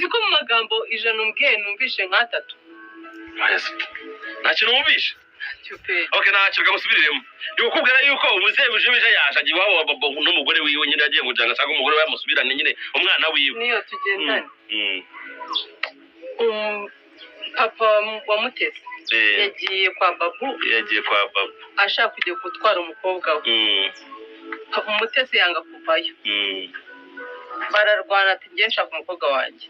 uzi ko mu magambo ijana umbwiye numvishe nk'atatu nta kintu wumvishe okay ntacyo kamusubiriremo ndikubwira yuko ubuze buje yaje agiye iwabo n'umugore wiwe nyine yagiye ngo janga sanga umugore we yamusubirane nyine umwana wiwe niyo tugendane papa wa Mutesi yagiye kwa babu ashaka kujya gutwara umukobwa we Mutesi yanga kuvayo bararwana ati ngiye nshaka umukobwa wanjye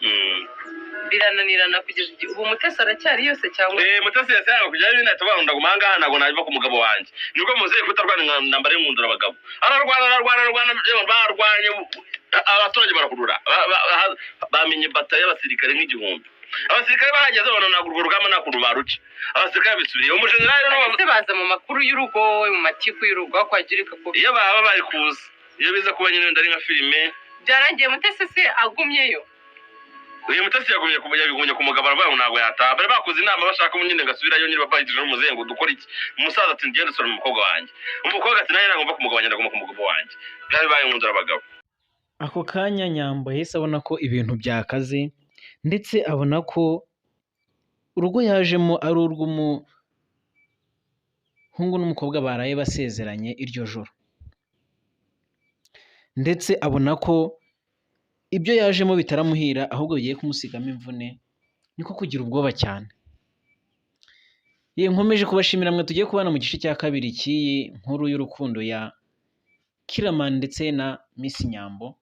birananirana kugeza igihe ubu Mutesi aracyari yose cyangwa Mutesi yasanga kujya bine tubanda gumanga hana ngo naje ku mugabo wanjye nibwo muze kutarwana nambare nkundura abagabo barwanye abaturage barakurura bamenye bataye abasirikare nk'igihumbi abasirikare bahageze bona nagurwa rugamba nakuru baruca abasirikare bisubiriye umujenerali no baza mu makuru y'urugo mu matiku y'urugo kwagirika ko iyo baba bari kuza iyo biza kuba nyine ndari nka filime byarangiye Mutesi se agumyeyo uyu Mutesi yagumye ku mugabo arabaye ntago yataha bari bakoze inama bashaka nyine ngasubirayo nyine babahitije n'umuzengo dukora iki umusaza ati ngende sora umukobwa wanjye umukobwa ati naye nagomba kumugabanya ndagomba kumugabo wanjye byari baye nkundura abagabo ako kanya Nyambo yahise abona ko ibintu byakaze ndetse abona ko urugo yajemo ari urw'umuhungu n'umukobwa baraye basezeranye iryo joro ndetse abona ko ibyo yajemo bitaramuhira ahubwo bigiye kumusigamo imvune niko kugira ubwoba cyane nkomeje kubashimira mwe tugiye kubana mu gice cya kabiri cy'iyi nkuru y'urukundo ya Kiramani ndetse na Miss Nyambo.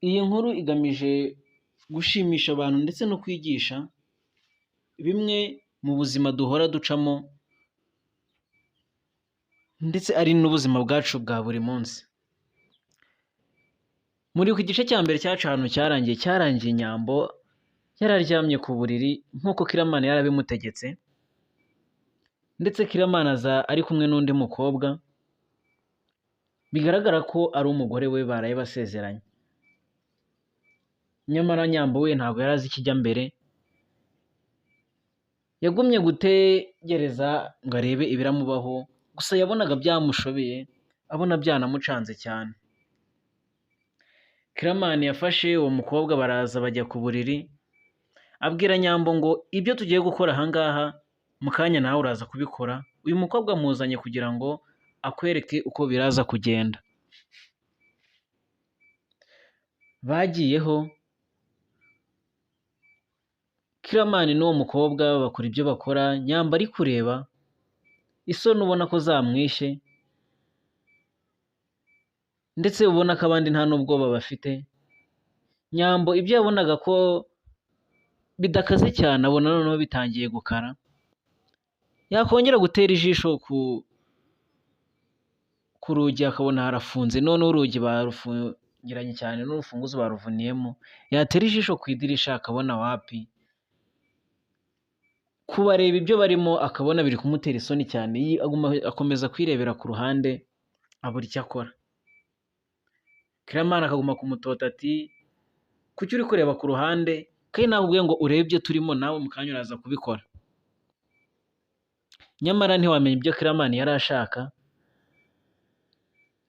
Iyi nkuru igamije gushimisha abantu ndetse no kwigisha bimwe mu buzima duhora ducamo ndetse ari n'ubuzima bwacu bwa buri munsi. Muri ku gice cya mbere cyacu ahantu cyarangiye Nyambo yararyamye ku buriri nk'uko Kiramani yarabimutegetse ndetse Kiramani aza ari kumwe n'undi mukobwa bigaragara ko ari umugore we baraye basezeranye. Nyamara Nyambo we ntabwo yari azi ikijya mbere, yagumye gutegereza ngo arebe ibiramubaho, gusa yabonaga byamushobeye, abona byanamucanze cyane. Kiramani yafashe uwo mukobwa baraza bajya ku buriri, abwira Nyambo ngo ibyo tugiye gukora ahangaha mu kanya nawe uraza kubikora, uyu mukobwa amuzanye kugira ngo akwereke uko biraza kugenda. Bagiyeho Kiramani n'uwo mukobwa bakora ibyo bakora, Nyambo ari kureba, isoni ubona ko zamwishe ndetse ubona ko abandi nta n'ubwoba bafite. Nyambo ibyo yabonaga ko bidakaze cyane abona noneho bitangiye gukara, yakongera gutera ijisho ku rugi akabona harafunze, noneho urugi barufungiranye cyane n'urufunguzo baruvuniyemo, yatera ijisho ku idirisha akabona wapi, kubareba ibyo barimo akabona biri kumutera isoni cyane, akomeza kwirebera ku ruhande abura icyo akora. Kiramani akaguma kumutota ati kuki uri kureba ku ruhande kandi nakubwiye ngo urebe ibyo turimo nawe mu kanya uraza kubikora. Nyamara ntiwamenya ibyo Kiramani yari ashaka,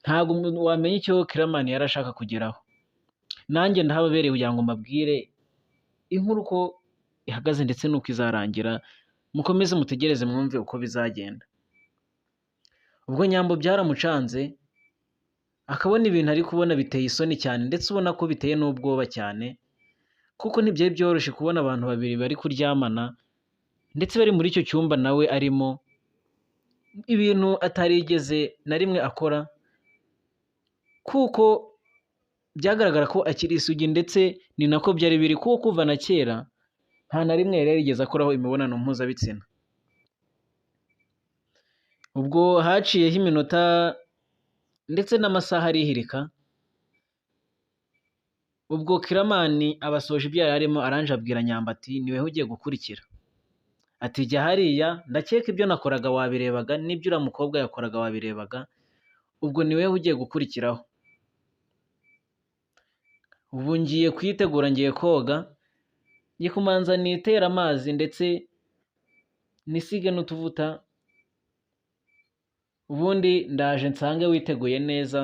ntabwo wamenya icyo Kiramani yari ashaka kugeraho. Nanjye ndahababereye kugira ngo mbabwire inkuru uko ihagaze ndetse n'uko izarangira, mukomeze mutegereze mwumve uko bizagenda. Ubwo Nyambo byaramucanze, akabona ibintu ari kubona biteye isoni cyane ndetse ubona ko biteye n'ubwoba cyane, kuko ntibyari byoroshye kubona abantu babiri bari kuryamana ndetse bari muri icyo cyumba nawe arimo, ibintu atarigeze na rimwe akora, kuko byagaragara ko akiri isugi ndetse ni nako byari biri, kuko kuva na kera nta na rimwe yari yarigeze akoraho imibonano mpuzabitsina. Ubwo haciyeho iminota ndetse n'amasaha arihirika, ubwo Kiramani abasoje ibyo yari arimo, aranje abwira Nyambo ati niweho ugiye gukurikira, ati jya hariya, ndakeka ibyo nakoraga wabirebaga n'ibyo uriya mukobwa yakoraga wabirebaga, ubwo niweho ugiye gukurikiraho. Ubu ngiye kwitegura, ngiye koga, ngiye kumanza nitere amazi ndetse nisige n'utuvuta, ubundi ndaje nsange witeguye neza,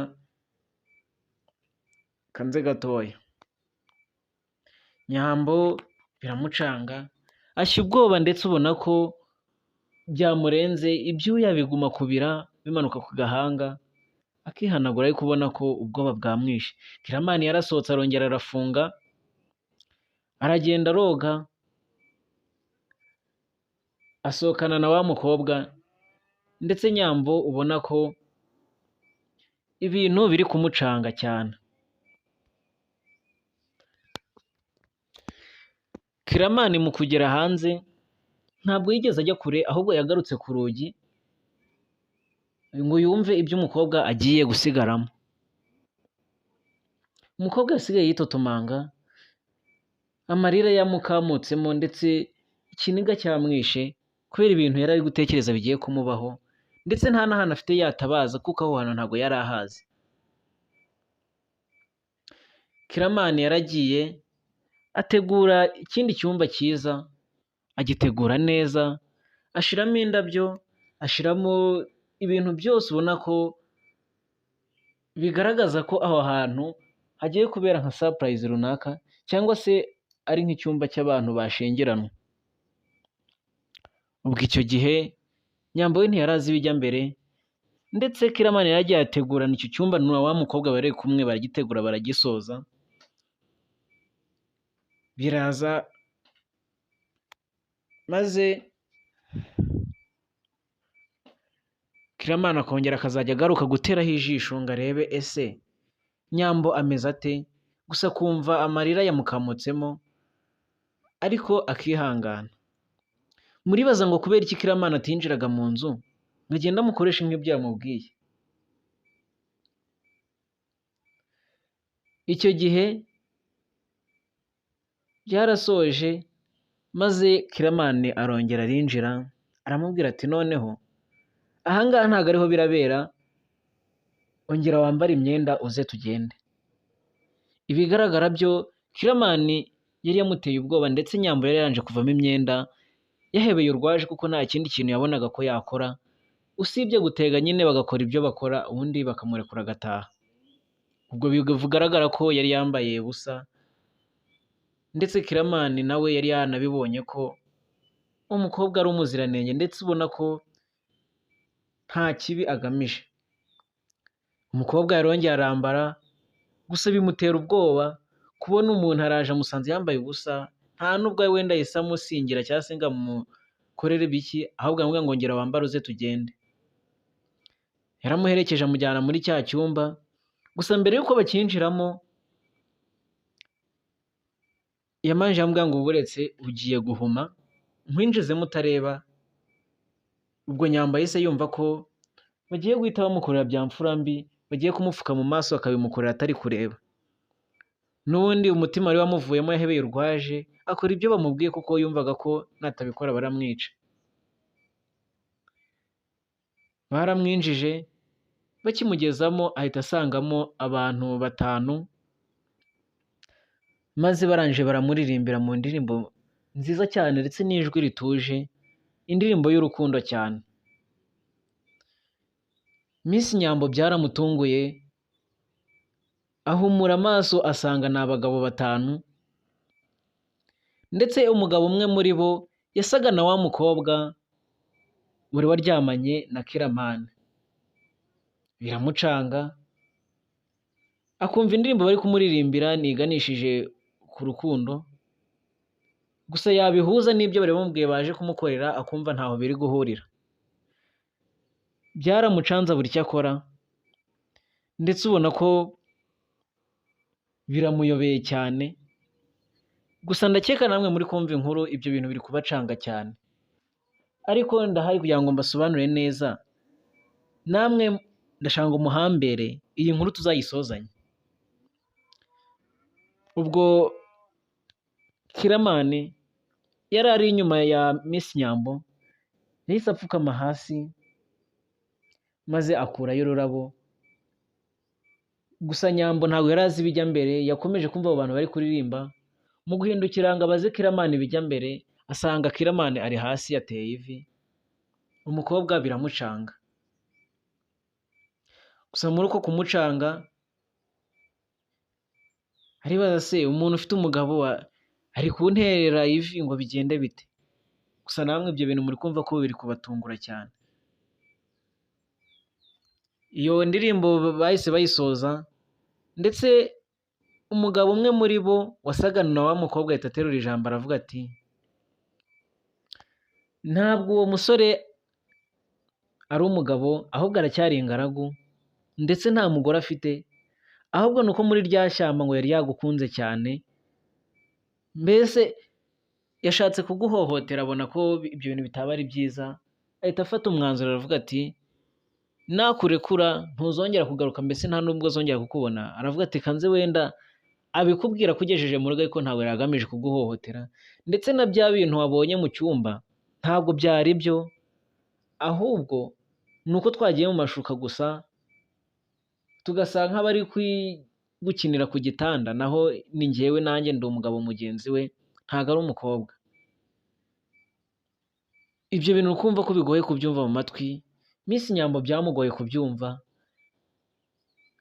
kanze gatoya. Nyambo biramucanga ashya ubwoba ndetse ubona ko byamurenze, ibyuya biguma kubira bimanuka ku gahanga, akihanagura ariko ubona ko ubwoba bwamwishe. Kiramani yarasohotse arongera arafunga, aragenda aroga, asohokana na wa mukobwa, ndetse Nyambo ubona ko ibintu biri kumucanga cyane. Kiramani mu kugera hanze ntabwo yigeze ajya kure, ahubwo yagarutse ku rugi ngo yumve ibyo umukobwa agiye gusigaramo. Umukobwa yasigaye yitotomanga, amarira yamukamutsemo ndetse ikiniga cyamwishe kubera ibintu yari ari gutekereza bigiye kumubaho, ndetse nta n'ahantu afite yatabaza kuko aho hantu ntabwo yari ahazi. Kiramani yaragiye ategura ikindi cyumba cyiza, agitegura neza, ashiramo indabyo, ashiramo ibintu byose ubona ko bigaragaza ko aho hantu hagiye kubera nka surprise runaka, cyangwa se ari nk'icyumba cy'abantu bashyingiranwa. Ubwo icyo gihe Nyambo we ntiyari azi ibijya mbere, ndetse Kiramani yaragiye ategurana icyo cyumba na wa mukobwa bari kumwe, baragitegura baragisoza, biraza maze Kiramani akongera akazajya agaruka guteraho ijisho ngo arebe ese Nyambo ameze ate, gusa kumva amarira yamukamutsemo ariko akihangana. Muribaza ngo kubera iki Kiramani atinjiraga mu nzu ngo agende amukoreshe nk'ibyo yamubwiye? Icyo gihe byarasoje maze Kiramani arongera arinjira, aramubwira ati noneho ahangaha ntabwo ariho birabera, ongera wambare imyenda uze tugende. Ibigaragara byo Kiramani yari yamuteye ubwoba, ndetse Nyambo yari yaranje kuvamo imyenda, yahebeye urwaje kuko nta kindi kintu yabonaga ko yakora usibye gutega nyine bagakora ibyo bakora, ubundi bakamurekura agataha. Ubwo bigaragara ko yari yambaye ubusa, ndetse Kiramani nawe yari yanabibonye ko umukobwa ari umuziranenge, ndetse ubona ko nta kibi agamije. Umukobwa yarongeye arambara, gusa bimutera ubwoba kubona umuntu araje amusanze yambaye ubusa, nta nubwo wenda yahise amusingira cyangwa se ngo amukorere biki, ahubwo aramubwira ngo ngera wambare uze tugende. Yaramuherekeje amujyana muri cya cyumba, gusa mbere y'uko bakinjiramo yamanje amubwira ngo buretse ugiye guhuma, nkwinjizemo utareba. Ubwo Nyambo yahise yumva ko bagiye guhita bamukorera bya mfura mbi, bagiye kumupfuka mu maso akabimukorera atari kureba. N'ubundi umutima wari wamuvuyemo, yahebeye urwaje, akora ibyo bamubwiye kuko yumvaga ko natabikora baramwica. Baramwinjije, bakimugezamo ahita asangamo abantu 5, maze barangije baramuririmbira mu ndirimbo nziza cyane ndetse n'ijwi rituje, indirimbo y'urukundo cyane. Miss Nyambo byaramutunguye, ahumura amaso asanga ni abagabo 5, ndetse umugabo umwe muri bo yasaga na wa mukobwa wari waryamanye na Kiramani. Biramucanga, akumva indirimbo bari kumuririmbira niganishije ku rukundo, gusa yabihuza n'ibyo bari bamubwiye baje kumukorera akumva ntaho biri guhurira. Byaramucanza buri icyo akora, ndetse ubona ko biramuyobeye cyane. Gusa ndakeka namwe muri kumva inkuru ibyo bintu biri kubacanga cyane, ariko ndahari kugira ngo mbasobanurire neza, namwe ndashaka ngo muhambere iyi nkuru tuzayisozanye. Ubwo Kiramani yari ari inyuma ya Miss Nyambo, yahise apfukama hasi maze akurayo ururabo. Gusa Nyambo ntabwo yari azi ibijya mbere, yakomeje kumva abo bantu bari kuririmba. Mu guhindukira ngo abaze Kiramani ibijya mbere, asanga Kiramani ari hasi yateye ivi. Umukobwa biramucanga, gusa muri uko kumucanga aribaza se umuntu ufite umugabo ari kunterera ivi ngo bigende bite? Gusa namwe ibyo bintu muri kumva ko biri kubatungura cyane. Iyo ndirimbo bahise bayisoza ndetse umugabo umwe muri bo wasaga na wa mukobwa ahita aterura ijambo aravuga ati ntabwo uwo musore ari umugabo ahubwo aracyari ingaragu ndetse nta mugore afite, ahubwo ni uko muri rya shyamba ngo yari yagukunze cyane, mbese yashatse kuguhohotera abona ko ibyo bintu bitaba ari byiza, ahita afata umwanzuro aravuga ati nakurekura ntuzongera kugaruka, mbese nta nubwo azongera kukubona. Aravuga ati kanze wenda abikubwira kugejeje mu rugo ariko ntabwo yari agamije kuguhohotera, ndetse na bya bintu wabonye mu cyumba ntabwo byari byo, ahubwo ni uko twagiye mu mashuka gusa tugasa nk'abari gukinira ku gitanda, naho ni njyewe nanjye ndi umugabo mugenzi we ntabwo ari umukobwa. Ibyo bintu ukumva ko bigoye kubyumva mu matwi, Miss Nyambo byamugoye kubyumva,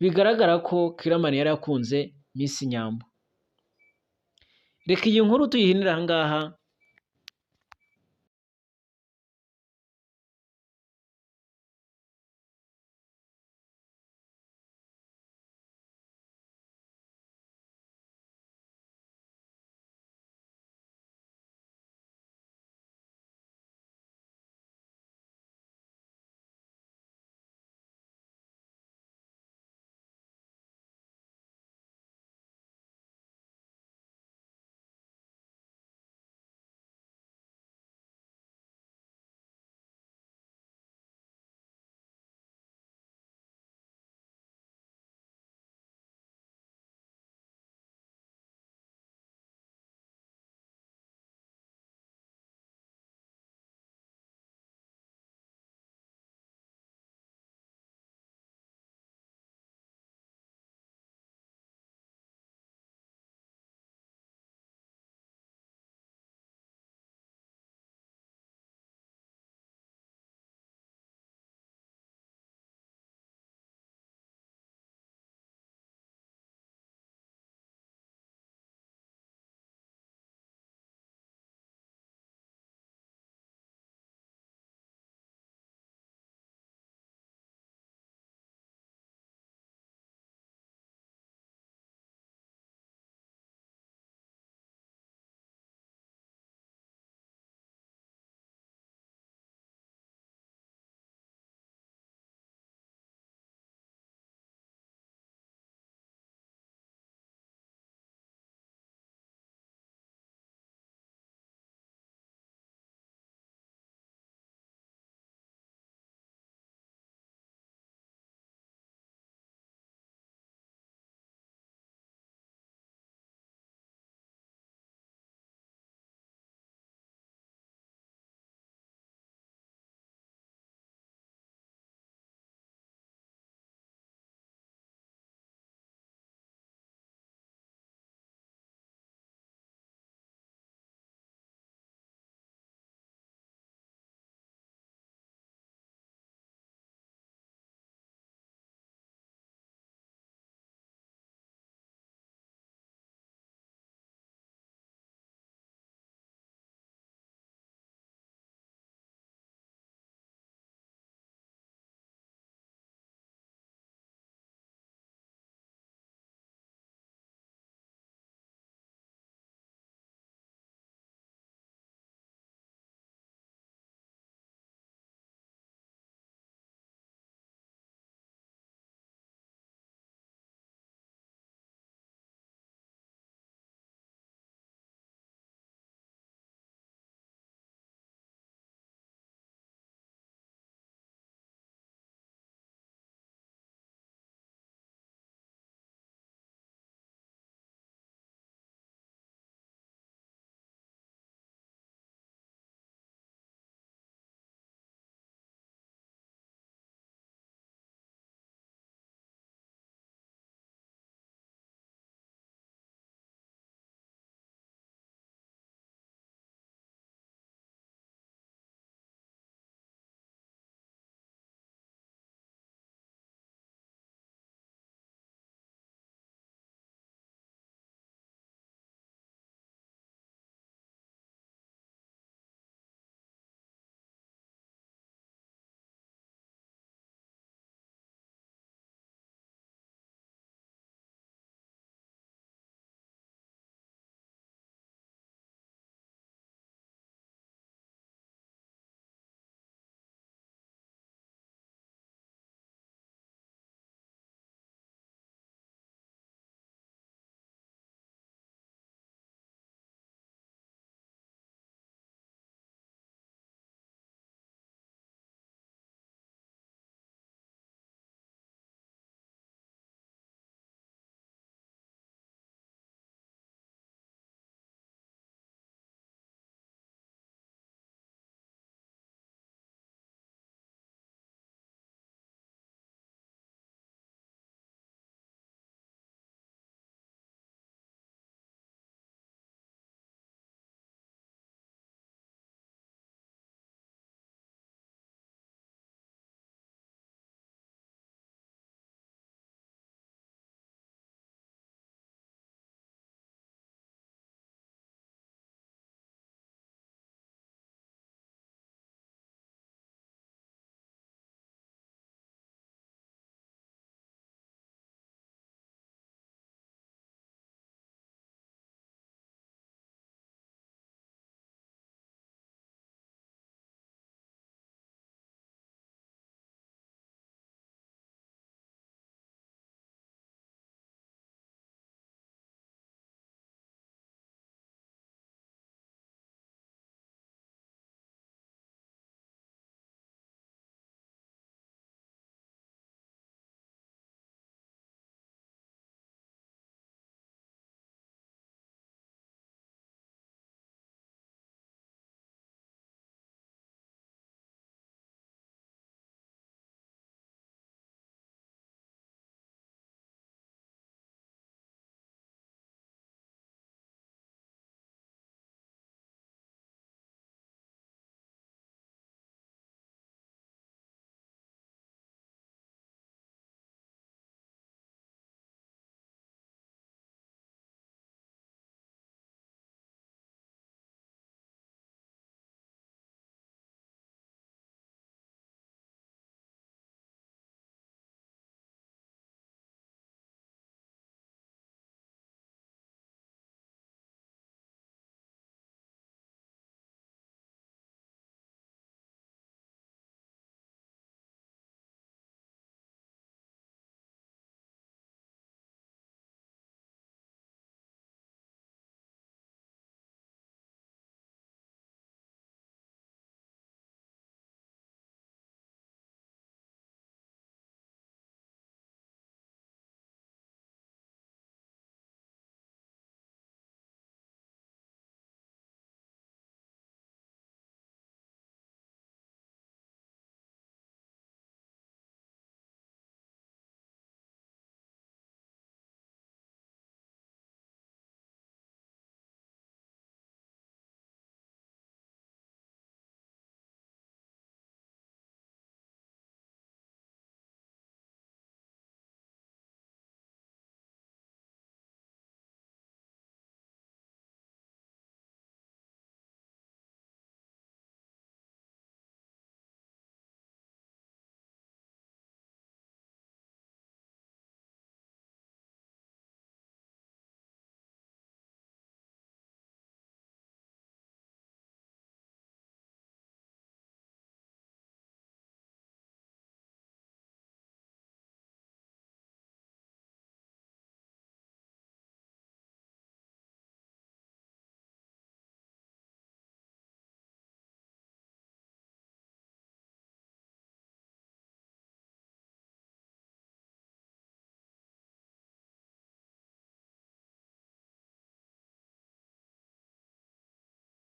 bigaragara ko Kiramani yari akunze Miss Nyambo. Reka iyi nkuru tuyihinire aha ngaha,